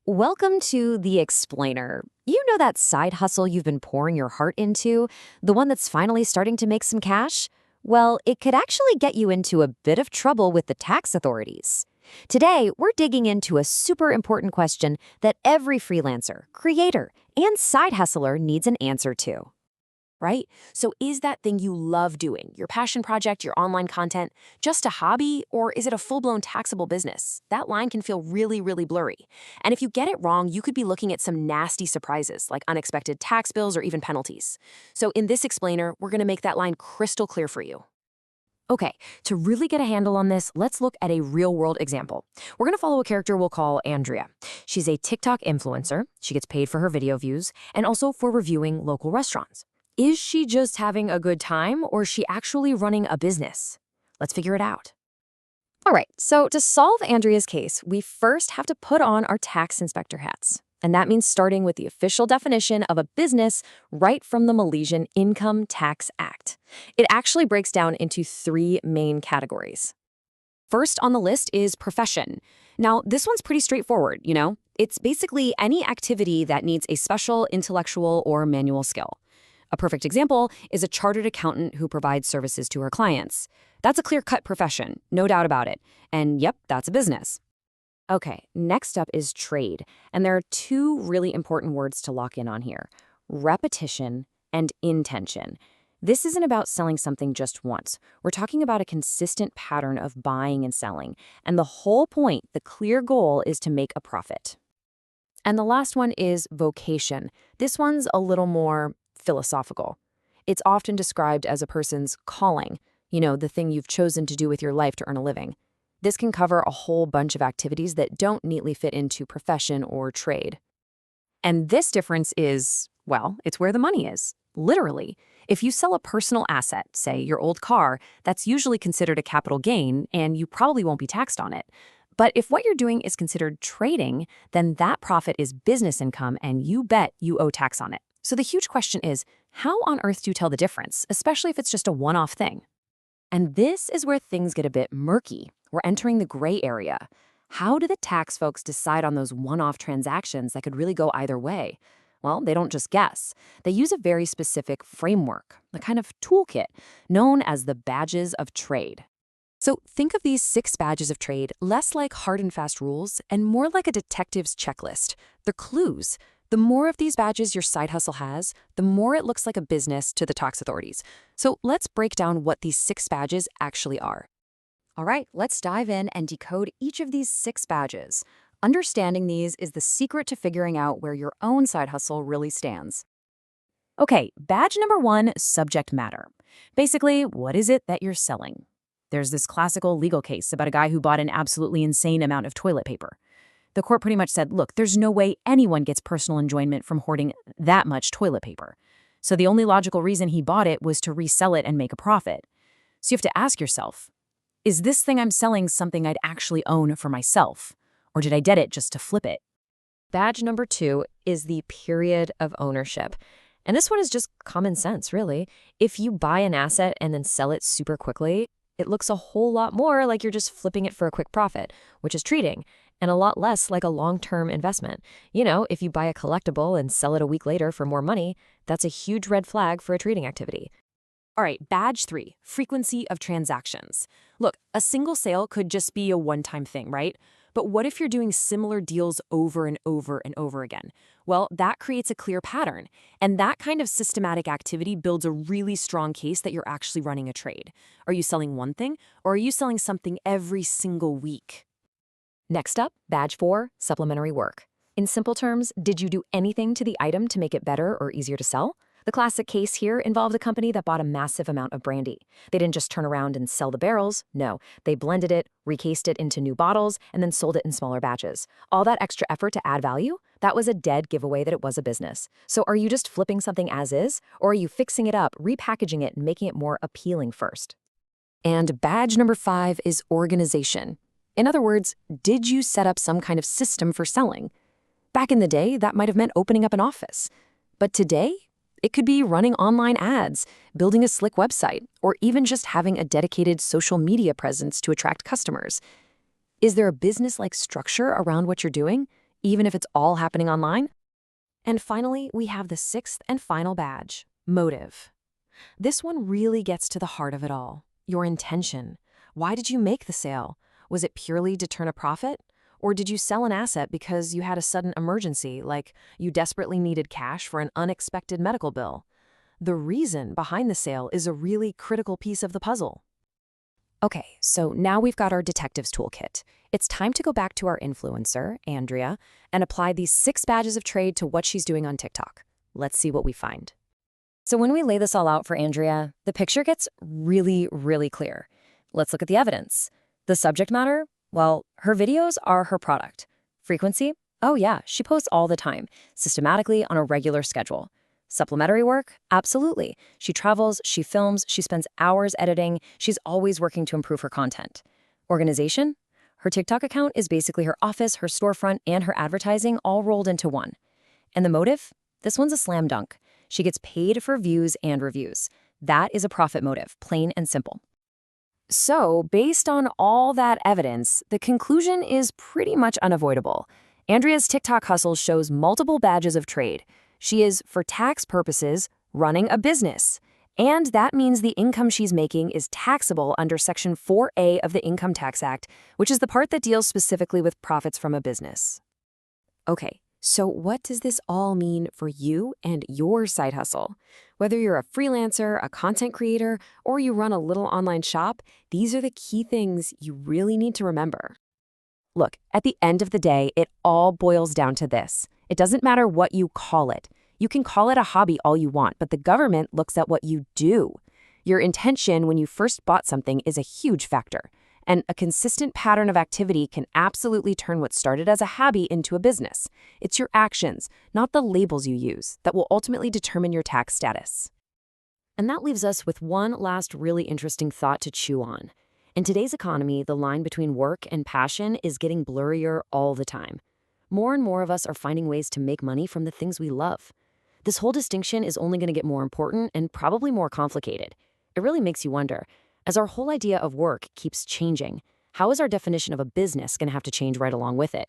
Welcome to The Explainer. You know that side hustle you've been pouring your heart into? The one that's finally starting to make some cash? Well, it could actually get you into a bit of trouble with the tax authorities. Today, we're digging into a super important question that every freelancer, creator, and side hustler needs an answer to. Right? So is that thing you love doing, your passion project, your online content, just a hobby, or is it a full-blown taxable business? That line can feel really, really blurry. And if you get it wrong, you could be looking at some nasty surprises, like unexpected tax bills or even penalties. So in this explainer, we're going to make that line crystal clear for you. Okay, to really get a handle on this, let's look at a real-world example. We're going to follow a character we'll call Andrea. She's a TikTok influencer. She gets paid for her video views and also for reviewing local restaurants. Is she just having a good time, or is she actually running a business? Let's figure it out. All right, so to solve Andrea's case, we first have to put on our tax inspector hats. And that means starting with the official definition of a business right from the Malaysian Income Tax Act. It actually breaks down into three main categories. First on the list is profession. Now, this one's pretty straightforward, you know? It's basically any activity that needs a special intellectual or manual skill. A perfect example is a chartered accountant who provides services to her clients. That's a clear-cut profession, no doubt about it. And yep, that's a business. Okay, next up is trade. And there are two really important words to lock in on here: repetition and intention. This isn't about selling something just once. We're talking about a consistent pattern of buying and selling. And the whole point, the clear goal, is to make a profit. And the last one is vocation. This one's a little more philosophical. It's often described as a person's calling, the thing you've chosen to do with your life to earn a living. This can cover a whole bunch of activities that don't neatly fit into profession or trade. And this difference is, well, it's where the money is. Literally, if you sell a personal asset, say your old car, that's usually considered a capital gain, and you probably won't be taxed on it. But if what you're doing is considered trading, then that profit is business income, and you bet you owe tax on it. So the huge question is, how on earth do you tell the difference, especially if it's just a one-off thing? And this is where things get a bit murky. We're entering the gray area. How do the tax folks decide on those one-off transactions that could really go either way? Well, they don't just guess. They use a very specific framework, a kind of toolkit, known as the badges of trade. So think of these 6 badges of trade less like hard and fast rules and more like a detective's checklist. They're clues. The more of these badges your side hustle has, the more it looks like a business to the tax authorities. So let's break down what these 6 badges actually are. All right, let's dive in and decode each of these 6 badges. Understanding these is the secret to figuring out where your own side hustle really stands. Okay, badge number 1, subject matter. Basically, what is it that you're selling? There's this classical legal case about a guy who bought an absolutely insane amount of toilet paper. The court pretty much said, look, there's no way anyone gets personal enjoyment from hoarding that much toilet paper. So the only logical reason he bought it was to resell it and make a profit. So you have to ask yourself, is this thing I'm selling something I'd actually own for myself? Or did I get it just to flip it? Badge number 2 is the period of ownership. And this one is just common sense, really. If you buy an asset and then sell it super quickly, it looks a whole lot more like you're just flipping it for a quick profit, which is trading, and a lot less like a long-term investment. If you buy a collectible and sell it a week later for more money, that's a huge red flag for a trading activity. All right, badge 3, frequency of transactions. Look, a single sale could just be a one-time thing, right? But what if you're doing similar deals over and over and over again? Well, that creates a clear pattern. And that kind of systematic activity builds a really strong case that you're actually running a trade. Are you selling one thing, or are you selling something every single week? Next up, badge 4, supplementary work. In simple terms, did you do anything to the item to make it better or easier to sell? The classic case here involved a company that bought a massive amount of brandy. They didn't just turn around and sell the barrels. No, they blended it, recased it into new bottles, and then sold it in smaller batches. All that extra effort to add value? That was a dead giveaway that it was a business. So are you just flipping something as is, or are you fixing it up, repackaging it, and making it more appealing first? And badge number 5 is organization. In other words, did you set up some kind of system for selling? Back in the day, that might have meant opening up an office. But today, it could be running online ads, building a slick website, or even just having a dedicated social media presence to attract customers. Is there a business-like structure around what you're doing? even if it's all happening online? And finally, we have the sixth and final badge, motive. This one really gets to the heart of it all, your intention. Why did you make the sale? Was it purely to turn a profit? Or did you sell an asset because you had a sudden emergency, like you desperately needed cash for an unexpected medical bill? The reason behind the sale is a really critical piece of the puzzle. Okay, so now we've got our detective's toolkit. It's time to go back to our influencer, Andrea, and apply these 6 badges of trade to what she's doing on TikTok. Let's see what we find. So when we lay this all out for Andrea, the picture gets really, really clear. Let's look at the evidence. The subject matter? Well, her videos are her product. Frequency? Oh yeah, she posts all the time, systematically on a regular schedule. Supplementary work? Absolutely. She travels, she films, she spends hours editing, she's always working to improve her content. Organization? Her TikTok account is basically her office, her storefront, and her advertising all rolled into one. And the motive? This one's a slam dunk. She gets paid for views and reviews. That is a profit motive, plain and simple. So, based on all that evidence, the conclusion is pretty much unavoidable. Andrea's TikTok hustle shows multiple badges of trade. She is, for tax purposes, running a business. And that means the income she's making is taxable under Section 4A of the Income Tax Act, which is the part that deals specifically with profits from a business. Okay, so what does this all mean for you and your side hustle? Whether you're a freelancer, a content creator, or you run a little online shop, these are the key things you really need to remember. Look, at the end of the day, it all boils down to this. It doesn't matter what you call it. You can call it a hobby all you want, but the government looks at what you do. Your intention when you first bought something is a huge factor, and a consistent pattern of activity can absolutely turn what started as a hobby into a business. It's your actions, not the labels you use, that will ultimately determine your tax status. And that leaves us with one last really interesting thought to chew on. In today's economy, the line between work and passion is getting blurrier all the time. More and more of us are finding ways to make money from the things we love. This whole distinction is only going to get more important and probably more complicated. It really makes you wonder, as our whole idea of work keeps changing, how is our definition of a business going to have to change right along with it?